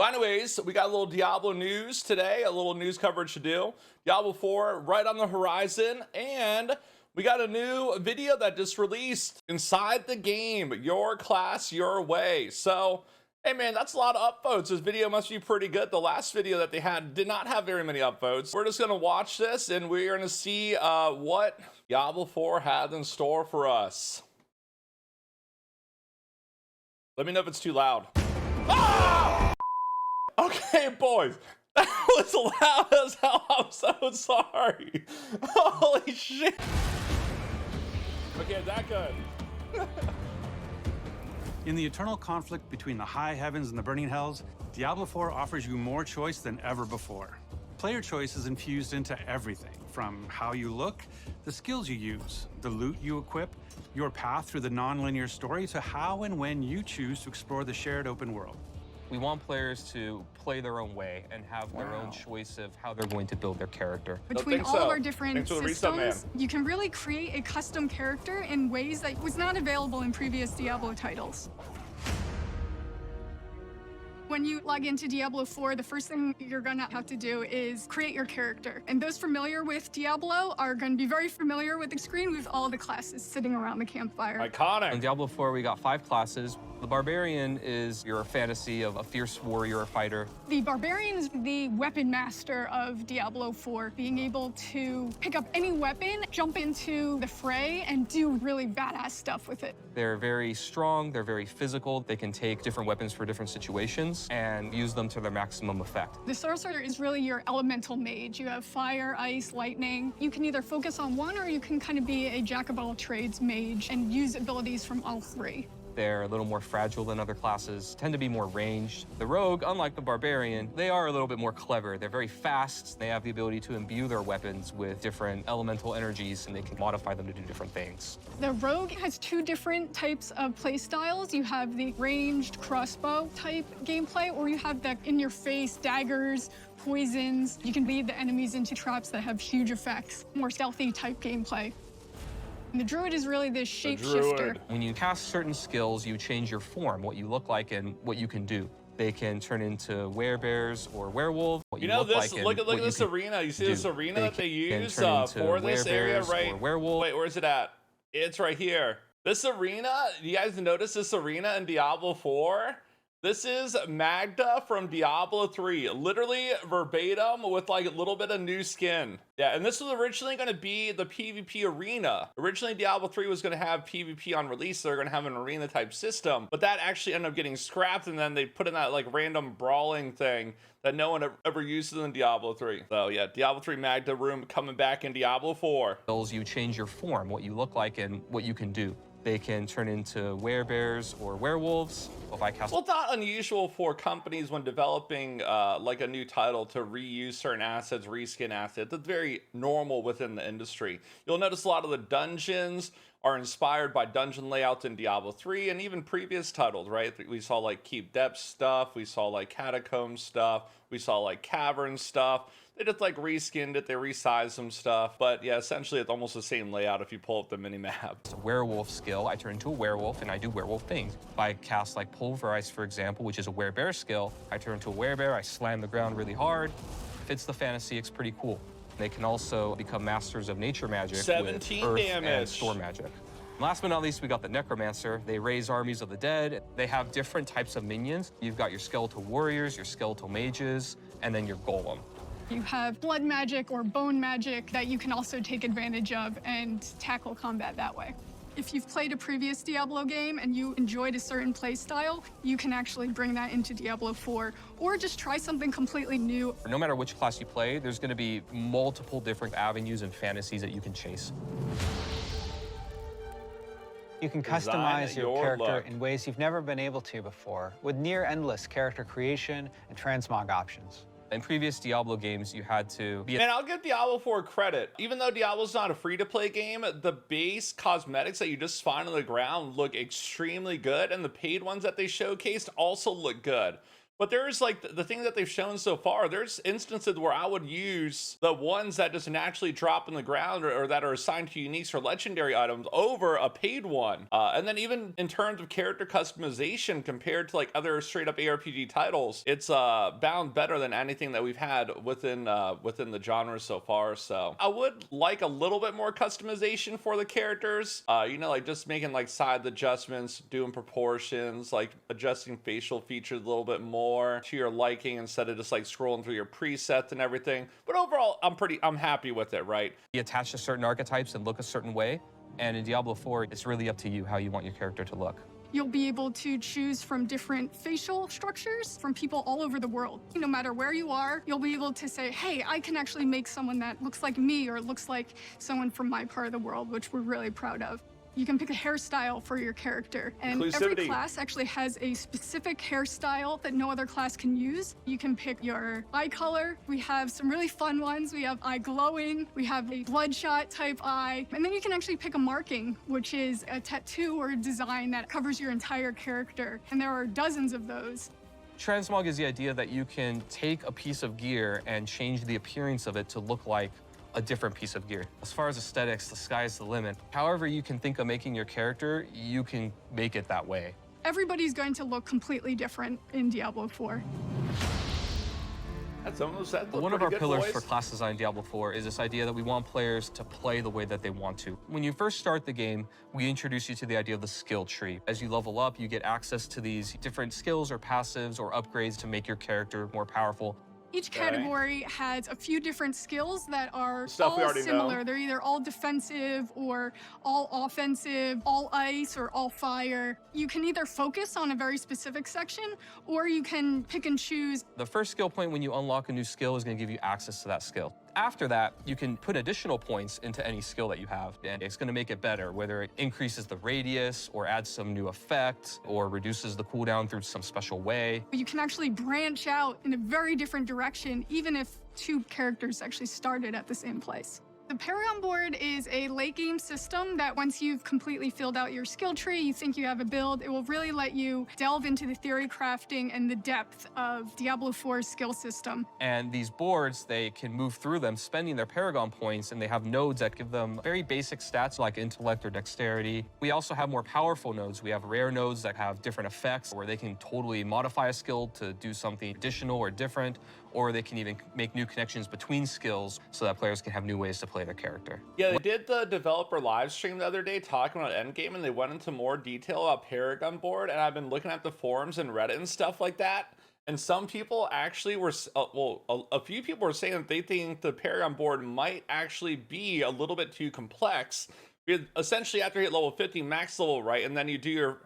So anyways, we got a little Diablo news today, a little news coverage to do. Diablo 4 right on the horizon, and we got a new video that just released inside the game, your class, your way. So, hey man, that's a lot of upvotes. This video must be pretty good. The last video that they had did not have very many upvotes. We're just gonna watch this and we're gonna see what Diablo 4 had in store for us. Let me know if it's too loud. Ah! Okay, boys, that was loud as hell. I'm so sorry. Holy shit. Okay, is that good? In the eternal conflict between the high heavens and the burning hells, Diablo 4 offers you more choice than ever before. Player choice is infused into everything, from how you look, the skills you use, the loot you equip, your path through the non-linear story, to how and when you choose to explore the shared open world. We want players to play their own way and have their own choice of how they're going to build their character. Between all of our different systems, you can really create a custom character in ways that was not available in previous Diablo titles. When you log into Diablo 4, the first thing you're gonna have to do is create your character. And those familiar with Diablo are gonna be very familiar with the screen with all the classes sitting around the campfire. Iconic. In Diablo 4, we got 5 classes. The Barbarian is your fantasy of a fierce warrior or fighter. The Barbarian is the weapon master of Diablo 4, being able to pick up any weapon, jump into the fray, and do really badass stuff with it. They're very strong, they're very physical. They can take different weapons for different situations and use them to their maximum effect. The Sorcerer is really your elemental mage. You have fire, ice, lightning. You can either focus on one or you can kind of be a jack-of-all-trades mage and use abilities from all 3. They're a little more fragile than other classes, tend to be more ranged. The Rogue, unlike the Barbarian, they are a little bit more clever. They're very fast. They have the ability to imbue their weapons with different elemental energies, and they can modify them to do different things. The Rogue has 2 different types of play styles. You have the ranged crossbow type gameplay, or you have the in-your-face daggers, poisons. You can lead the enemies into traps that have huge effects, more stealthy type gameplay. And the Druid is really this shapeshifter. When you cast certain skills, you change your form, what you look like and what you can do. They can turn into werebears or werewolves. You know this, look at this arena. You see this arena that they use for this area, right? Wait, where's it at? It's right here. This arena, you guys notice this arena in Diablo 4? This is Magda from Diablo 3, literally verbatim with like a little bit of new skin. Yeah, and this was originally going to be the PvP arena. Originally, Diablo 3 was going to have PvP on release. They're going to have an arena type system, but that actually ended up getting scrapped, and then they put in that like random brawling thing that no one ever uses in Diablo 3. So yeah, Diablo 3 Magda room coming back in Diablo 4. You change your form, what you look like and what you can do. They can turn into werebears or werewolves. If I cast... Well, it's not unusual for companies when developing like a new title to reuse certain assets, reskin assets. It's very normal within the industry. You'll notice a lot of the dungeons are inspired by dungeon layouts in Diablo 3 and even previous titles, right? We saw like Keep Depth stuff, we saw like Catacomb stuff, we saw like Cavern stuff. They just like reskinned it, they resized some stuff, but yeah, essentially it's almost the same layout if you pull up the mini-map. It's a werewolf skill. I turn into a werewolf and I do werewolf things. If I cast like Pulverize, for example, which is a werebear skill, I turn into a werebear, I slam the ground really hard. Fits the fantasy, it's pretty cool. They can also become masters of nature magic 17 with earth damage. And storm magic. Last but not least, we got the Necromancer. They raise armies of the dead. They have different types of minions. You've got your skeletal warriors, your skeletal mages, and then your golem. You have blood magic or bone magic that you can also take advantage of and tackle combat that way. If you've played a previous Diablo game and you enjoyed a certain play style, you can actually bring that into Diablo 4, or just try something completely new. No matter which class you play, there's going to be multiple different avenues and fantasies that you can chase. You can customize your character in ways you've never been able to before, with near-endless character creation and transmog options. In previous Diablo games, you had to be... And I'll give Diablo 4 credit. Even though Diablo's not a free-to-play game, the base cosmetics that you just find on the ground look extremely good, and the paid ones that they showcased also look good. But there's like the thing that they've shown so far, there's instances where I would use the ones that just naturally drop in the ground or that are assigned to uniques or legendary items over a paid one. And then even in terms of character customization compared to like other straight up ARPG titles, it's bound better than anything that we've had within the genre so far. So I would like a little bit more customization for the characters, you know, like just making like side adjustments, doing proportions, like adjusting facial features a little bit more to your liking instead of just like scrolling through your presets and everything. But overall, I'm happy with it, right? You attach to certain archetypes and look a certain way, and in Diablo 4, it's really up to you how you want your character to look. You'll be able to choose from different facial structures from people all over the world. No matter where you are, you'll be able to say, hey, I can actually make someone that looks like me or looks like someone from my part of the world, which we're really proud of. You can pick a hairstyle for your character, and every class actually has a specific hairstyle that no other class can use. You can pick your eye color. We have some really fun ones. We have eye glowing, we have a bloodshot type eye, and then you can actually pick a marking, which is a tattoo or a design that covers your entire character, and there are dozens of those. Transmog is the idea that you can take a piece of gear and change the appearance of it to look like a different piece of gear. As far as aesthetics, the sky's the limit. However you can think of making your character, you can make it that way. Everybody's going to look completely different in Diablo 4. That's almost that. One of our pillars for class design in Diablo 4 is this idea that we want players to play the way that they want to. When you first start the game, we introduce you to the idea of the skill tree. As you level up, you get access to these different skills or passives or upgrades to make your character more powerful. Each category has a few different skills that are all similar. They're either all defensive or all offensive, all ice or all fire. You can either focus on a very specific section or you can pick and choose. The first skill point when you unlock a new skill is going to give you access to that skill. After that, you can put additional points into any skill that you have, and it's going to make it better, whether it increases the radius or adds some new effect or reduces the cooldown through some special way. You can actually branch out in a very different direction, even if two characters actually started at the same place. The Paragon board is a late game system that once you've completely filled out your skill tree, you think you have a build, it will really let you delve into the theory crafting and the depth of Diablo 4's skill system. And these boards, they can move through them spending their Paragon points, and they have nodes that give them very basic stats like intellect or dexterity. We also have more powerful nodes. We have rare nodes that have different effects where they can totally modify a skill to do something additional or different, or they can even make new connections between skills so that players can have new ways to play their character. Yeah, they did the developer live stream the other day talking about Endgame, and they went into more detail about Paragon board, and I've been looking at the forums and Reddit and stuff like that, and some people actually were, a few people were saying that they think the Paragon board might actually be a little bit too complex. Because essentially, after you hit level 50 max level, right, and then you do your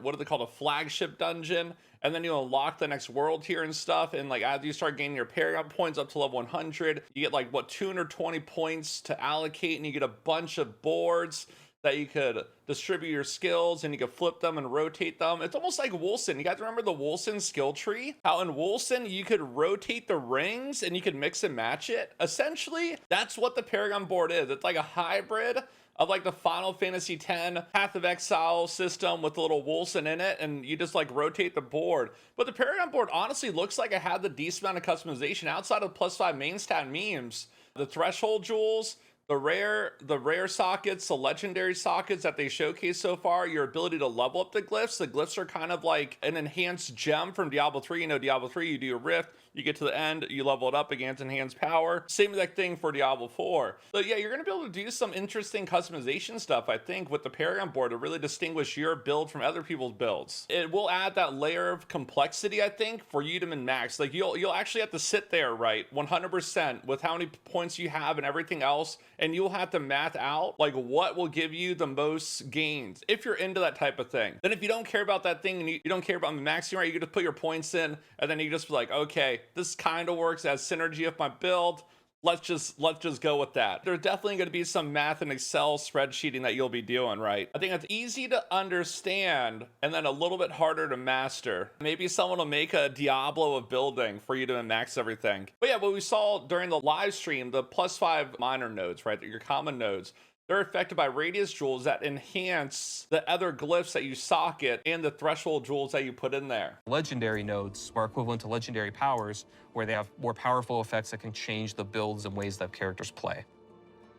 what do they call, a flagship dungeon, and then you unlock the next world tier and stuff, and like as you start gaining your Paragon points up to level 100, you get like 220 points to allocate, and you get a bunch of boards that you could distribute your skills, and you could flip them and rotate them. It's almost like Wolcen. You guys remember the Wolcen skill tree? How in Wolcen you could rotate the rings and you could mix and match it? Essentially, that's what the Paragon board is. It's like a hybrid of like the Final Fantasy X Path of Exile system with a little Wolcen in it, and you just like rotate the board. But the Paragon board honestly looks like it had the decent amount of customization outside of +5 main stat memes. The threshold jewels, the rare sockets, the legendary sockets that they showcased so far, your ability to level up the glyphs. The glyphs are kind of like an enhanced gem from Diablo 3. You know, Diablo 3, you do a rift, you get to the end, you level it up against enhanced power. Same exact thing for Diablo 4. So yeah, you're gonna be able to do some interesting customization stuff, I think, with the Paragon board to really distinguish your build from other people's builds. It will add that layer of complexity, I think, for you to min-max. Like you'll actually have to sit there, right, 100% with how many points you have and everything else, and you'll have to math out like what will give you the most gains if you're into that type of thing. Then if you don't care about that thing and you don't care about min-maxing, right, you can just put your points in, and then you just be like, okay, this kind of works as synergy of my build. Let's just go with that. There's definitely going to be some math and Excel spreadsheeting that you'll be doing, right? I think it's easy to understand and then a little bit harder to master. Maybe someone will make a Diablo of building for you to max everything. But yeah, what we saw during the live stream, the +5 minor nodes, right? Your common nodes, They're affected by radius jewels that enhance the other glyphs that you socket and the threshold jewels that you put in there. Legendary nodes are equivalent to legendary powers, where they have more powerful effects that can change the builds and ways that characters play.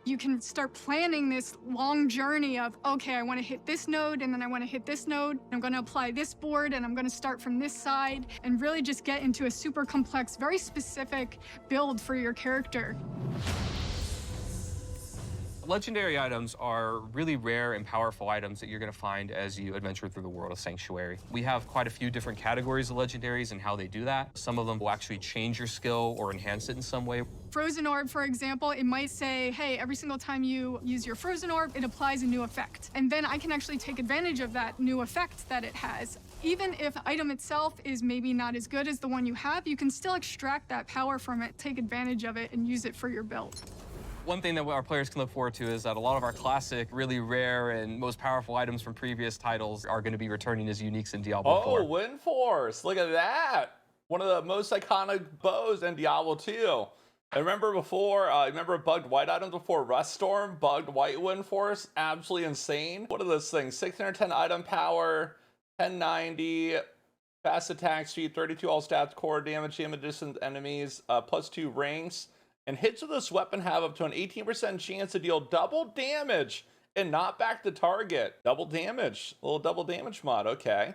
You can start planning this long journey of, okay, I want to hit this node, and then I want to hit this node. I'm going to apply this board, and I'm going to start from this side, and really just get into a super complex, very specific build for your character. Legendary items are really rare and powerful items that you're going to find as you adventure through the world of Sanctuary. We have quite a few different categories of legendaries and how they do that. Some of them will actually change your skill or enhance it in some way. Frozen Orb, for example, it might say, hey, every single time you use your Frozen Orb, it applies a new effect. And then I can actually take advantage of that new effect that it has. Even if the item itself is maybe not as good as the one you have, you can still extract that power from it, take advantage of it, and use it for your build. One thing that our players can look forward to is that a lot of our classic, really rare, and most powerful items from previous titles are going to be returning as uniques in Diablo 4. Oh, Wind Force! Look at that! One of the most iconic bows in Diablo 2. I remember before, remember bugged white items before Rust Storm, bugged white Wind Force, absolutely insane. What are those things? 610 item power, 1090, fast attack speed, 32 all stats, core damage, damage distance enemies, +2 ranks. And hits with this weapon have up to an 18% chance to deal double damage and not back the target. Double damage, a little double damage mod, okay.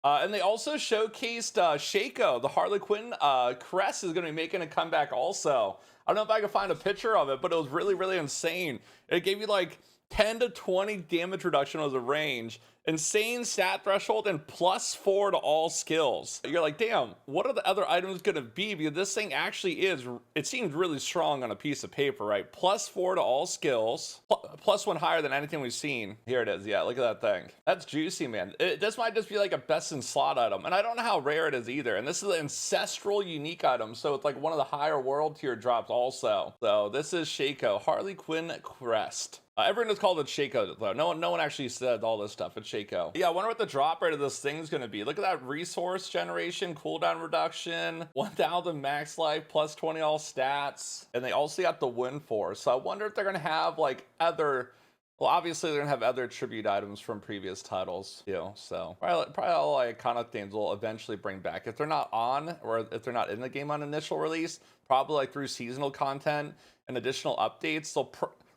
And they also showcased Shaco, the Harley Quinn crest is gonna be making a comeback also. I don't know if I can find a picture of it, but it was really, really insane. It gave you like 10 to 20 damage reduction as a range, insane stat threshold, and +4 to all skills. You're like, damn, what are the other items gonna be? Because this thing actually is, it seems really strong on a piece of paper, right? +4 to all skills, +1 higher than anything we've seen. Here it is, yeah, look at that thing. That's juicy, man. This might just be like a best in slot item, and I don't know how rare it is either. And this is an ancestral unique item, so it's like one of the higher world tier drops also. So this is Shaco, Harley Quinn crest. Everyone has called it Shaco though. No one actually said all this stuff. It's Shaco. Yeah, I wonder what the drop rate of this thing's gonna be. Look at that resource generation, cooldown reduction, 1000 max life, +20 all stats. And they also got the Wind Force. So I wonder if they're gonna have like other, well, obviously they're gonna have other tribute items from previous titles, you know, so probably all iconic things will eventually bring back. If they're not on, or if they're not in the game on initial release, probably like through seasonal content and additional updates, they'll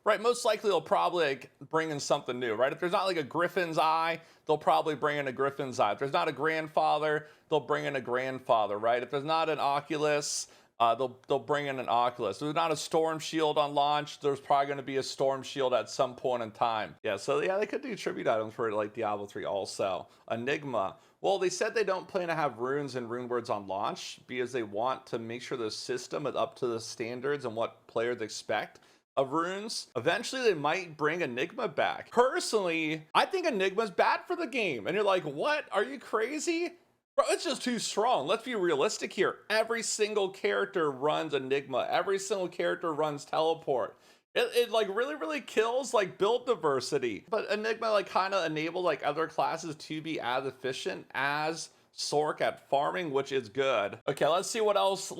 right, most likely they'll probably like bring in something new, right? If there's not like a Griffin's Eye, they'll probably bring in a Griffin's Eye. If there's not a Grandfather, they'll bring in a Grandfather, right? If there's not an Oculus, they'll bring in an Oculus. If there's not a Storm Shield on launch, there's probably going to be a Storm Shield at some point in time. Yeah, so yeah, they could do tribute items for like Diablo 3 also. Enigma. Well, they said they don't plan to have runes and rune words on launch because they want to make sure the system is up to the standards and what players expect of runes. Eventually they might bring Enigma back. Personally, I think Enigma's bad for the game. And you're like, what? Are you crazy? Bro, it's just too strong. Let's be realistic here. Every single character runs Enigma. Every single character runs teleport. It like really kills like build diversity. But Enigma like kind of enabled like other classes to be as efficient as Sork at farming, which is good. Okay, let's see what else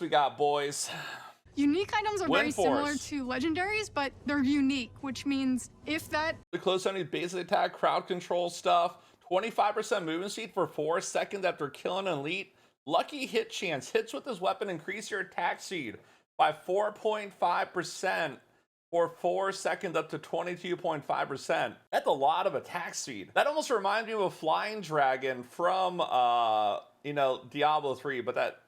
we got, boys. Unique items are very similar to legendaries, but they're unique, which means if that... The close enemy basic attack, crowd control stuff, 25% movement speed for 4 seconds after killing an elite. Lucky hit chance. Hits with this weapon increase your attack speed by 4.5% for 4 seconds up to 22.5%. That's a lot of attack speed. That almost reminds me of a flying dragon from, you know, Diablo 3, but that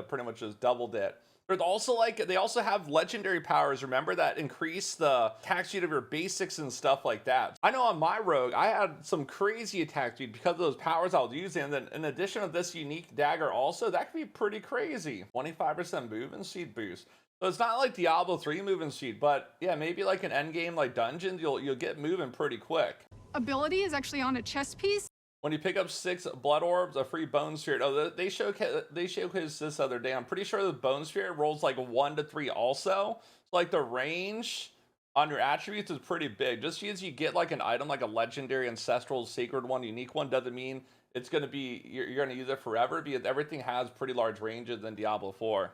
pretty much just doubled it. There's also like, they also have legendary powers, remember, that increase the attack speed of your basics and stuff like that. I know on my rogue, I had some crazy attack speed because of those powers I was using. And then in addition of this unique dagger also, that could be pretty crazy. 25% movement speed boost. So it's not like Diablo 3 movement speed, but yeah, maybe like an endgame like dungeons, you'll get moving pretty quick. Ability is actually on a chest piece. When you pick up 6 blood orbs, a free bone spirit. Oh, they showcased this other day. I'm pretty sure the bone spirit rolls like 1 to 3 also. Like the range on your attributes is pretty big. Just because you get like an item like a legendary, ancestral, sacred one, unique one, doesn't mean it's going to be, you're going to use it forever, because everything has pretty large ranges in Diablo 4.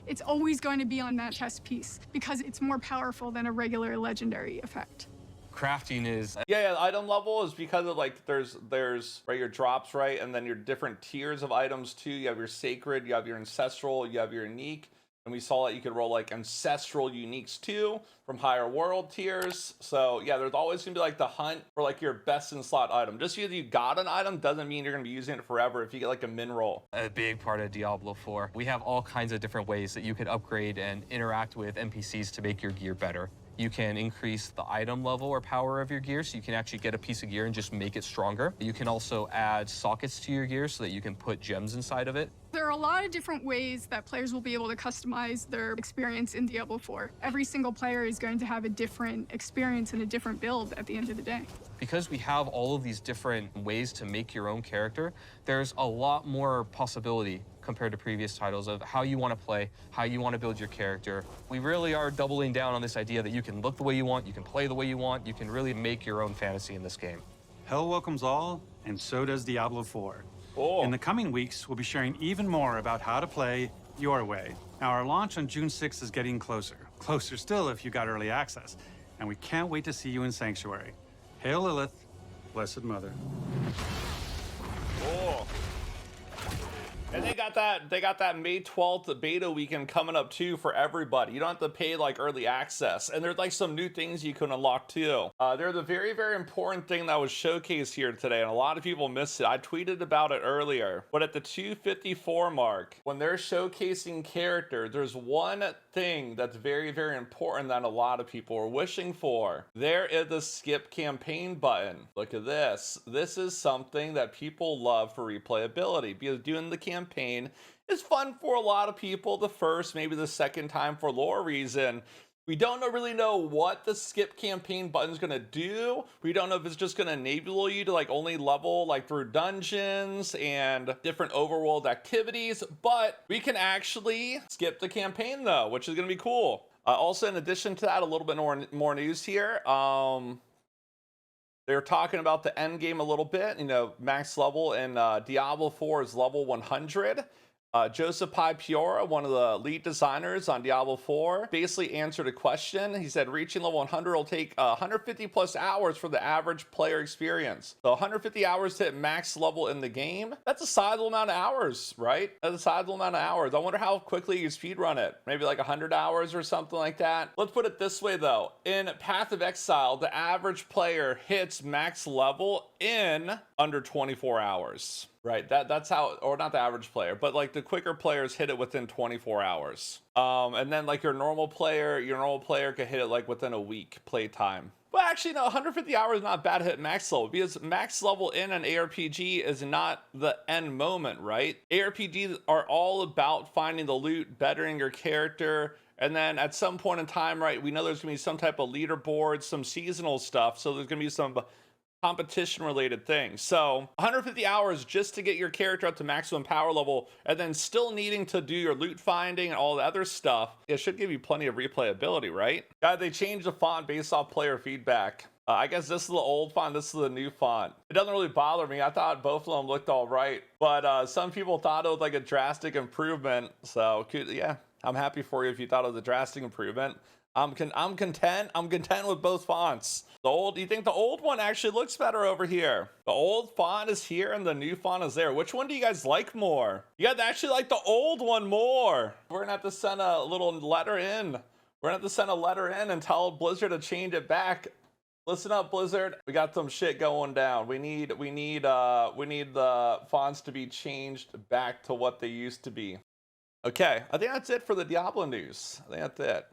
It's always going to be on that chess piece because it's more powerful than a regular legendary effect. Crafting is yeah, item level is because of like there's right your drops, right, and then your different tiers of items too. You have your sacred, you have your ancestral, you have your unique, and we saw that you could roll like ancestral uniques too from higher world tiers. So yeah, there's always gonna be like the hunt for like your best in slot item. Just because you got an item doesn't mean you're gonna be using it forever. If you get like a min roll, a big part of Diablo 4. We have all kinds of different ways that you could upgrade and interact with NPCs to make your gear better. You can increase the item level or power of your gear, so you can actually get a piece of gear and just make it stronger. You can also add sockets to your gear so that you can put gems inside of it. There are a lot of different ways that players will be able to customize their experience in Diablo 4. Every single player is going to have a different experience and a different build at the end of the day. Because we have all of these different ways to make your own character, there's a lot more possibility compared to previous titles of how you want to play, how you want to build your character. We really are doubling down on this idea that you can look the way you want, you can play the way you want, you can really make your own fantasy in this game. Hell welcomes all, and so does Diablo 4. Oh. In the coming weeks, we'll be sharing even more about how to play your way. Now, our launch on June 6th is getting closer. Closer still if you got early access. And we can't wait to see you in Sanctuary. Hail Lilith, Blessed Mother. Oh. And they got that May 12th beta weekend coming up too for everybody. You don't have to pay like early access. And there's like some new things you can unlock too. They're the very, very important thing that was showcased here today, and a lot of people missed it. I tweeted about it earlier. But at the 254 mark, when they're showcasing characters, there's one thing that's very, very important that a lot of people are wishing for. There is the skip campaign button. Look at this. This is something that people love for replayability, because doing the campaign is fun for a lot of people the first, maybe the second time for lore reason. We don't really know what the skip campaign button is going to do. We don't know if it's just going to enable you to like only level like through dungeons and different overworld activities, but we can actually skip the campaign though, which is going to be cool. Also, in addition to that, a little bit more news here. They're talking about the end game a little bit. You know, max level in Diablo 4 is level 100. Joseph Pi Piora, one of the lead designers on Diablo 4, basically answered a question. He said reaching level 100 will take 150 plus hours for the average player experience. So 150 hours to hit max level in the game. That's a sizable amount of hours, right? That's a sizable amount of hours. I wonder how quickly you speedrun it. Maybe like 100 hours or something like that. Let's put it this way though. In Path of Exile, the average player hits max level in under 24 hours. Right, that's how, or not the average player, but like the quicker players hit it within 24 hours. And then like your normal player could hit it like within a week playtime. Well, actually, no, 150 hours is not bad to hit max level, because max level in an ARPG is not the end moment, right? ARPGs are all about finding the loot, bettering your character, and then at some point in time, right, we know there's gonna be some type of leaderboard, some seasonal stuff, so there's gonna be some competition related things. So 150 hours just to get your character up to maximum power level, and then still needing to do your loot finding and all the other stuff. It should give you plenty of replayability, right? They changed the font based off player feedback. I guess this is the old font, this is the new font. It doesn't really bother me. I thought both of them looked all right, but some people thought it was like a drastic improvement. So yeah, I'm happy for you if you thought it was a drastic improvement. I'm content with both fonts. Do you think the old one actually looks better over here? The old font is here and the new font is there. Which one do you guys like more? You guys actually like the old one more. We're gonna have to send a little letter in. We're gonna have to send a letter in and tell Blizzard to change it back. Listen up, Blizzard. We got some shit going down. We need the fonts to be changed back to what they used to be. Okay, I think that's it for the Diablo news. I think that's it.